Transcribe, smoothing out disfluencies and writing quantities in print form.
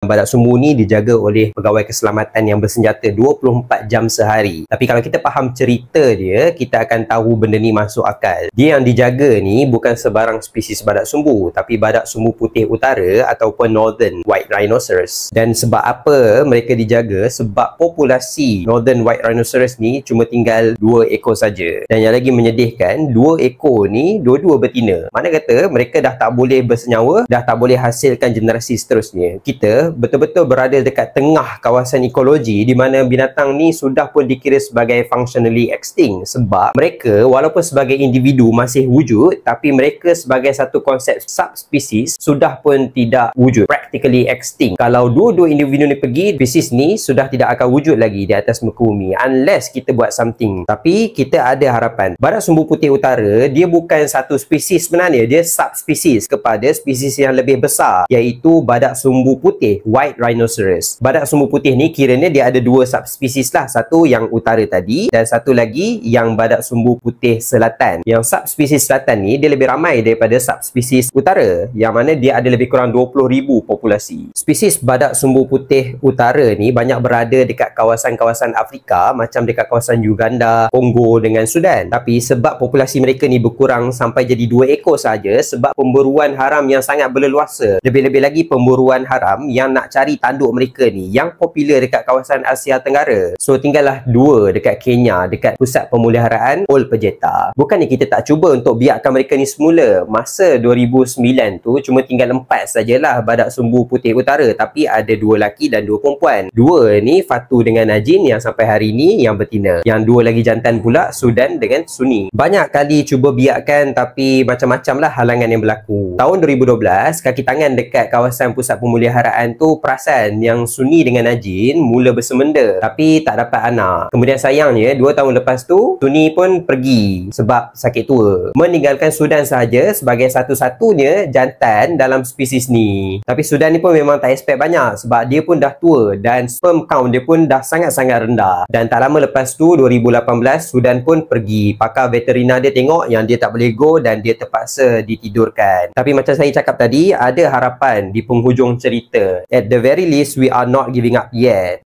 Badak sumbu ni dijaga oleh pegawai keselamatan yang bersenjata 24 jam sehari. Tapi kalau kita faham cerita dia, kita akan tahu benda ni masuk akal. Dia yang dijaga ni bukan sebarang spesies badak sumbu, tapi badak sumbu putih utara ataupun Northern White Rhinoceros. Dan sebab apa mereka dijaga? Sebab populasi Northern White Rhinoceros ni cuma tinggal 2 ekor saja. Dan yang lagi menyedihkan, 2 ekor ni dua-dua betina. Mana kata mereka dah tak boleh bersenyawa, dah tak boleh hasilkan generasi seterusnya. Kita betul-betul berada dekat tengah kawasan ekologi di mana binatang ni sudah pun dikira sebagai functionally extinct, sebab mereka walaupun sebagai individu masih wujud, tapi mereka sebagai satu konsep subspesies sudah pun tidak wujud, practically extinct. Kalau dua-dua individu ni pergi, spesies ni sudah tidak akan wujud lagi di atas muka bumi unless kita buat something. Tapi kita ada harapan. Badak sumbu putih utara dia bukan satu spesies sebenarnya, dia subspesies kepada spesies yang lebih besar, iaitu badak sumbu putih White Rhinoceros. Badak sumbu putih ni kiranya dia ada 2 subspesies lah. Satu yang utara tadi dan satu lagi yang badak sumbu putih selatan. Yang subspesies selatan ni dia lebih ramai daripada subspesies utara, yang mana dia ada lebih kurang 20,000 populasi. Spesies badak sumbu putih utara ni banyak berada dekat kawasan-kawasan Afrika, macam dekat kawasan Uganda, Kongo dengan Sudan. Tapi sebab populasi mereka ni berkurang sampai jadi 2 ekor saja sebab pemburuan haram yang sangat berleluasa. Lebih-lebih lagi pemburuan haram yang nak cari tanduk mereka ni yang popular dekat kawasan Asia Tenggara. So tinggallah 2 dekat Kenya, dekat pusat pemeliharaan Ol Pejeta. Bukannya kita tak cuba untuk biarkan mereka ni semula. Masa 2009 tu cuma tinggal 4 sajalah badak sumbu putih utara, tapi ada 2 lelaki dan 2 perempuan. 2 ni Fatu dengan Najin yang sampai hari ni yang betina. Yang 2 lagi jantan pula Sudan dengan Sunni. Banyak kali cuba biarkan tapi macam-macam lah halangan yang berlaku. Tahun 2012 kaki tangan dekat kawasan pusat pemeliharaan tu perasan yang Sunni dengan Najin mula bersemenda tapi tak dapat anak. Kemudian sayangnya 2 tahun lepas tu Sunni pun pergi sebab sakit tua, meninggalkan Sudan sahaja sebagai satu-satunya jantan dalam spesies ni. Tapi Sudan ni pun memang tak expect banyak sebab dia pun dah tua dan sperm count dia pun dah sangat-sangat rendah. Dan tak lama lepas tu 2018 Sudan pun pergi. Pakar veterina dia tengok yang dia tak boleh go dan dia terpaksa ditidurkan. Tapi macam saya cakap tadi, ada harapan di penghujung cerita. At the very least, we are not giving up yet.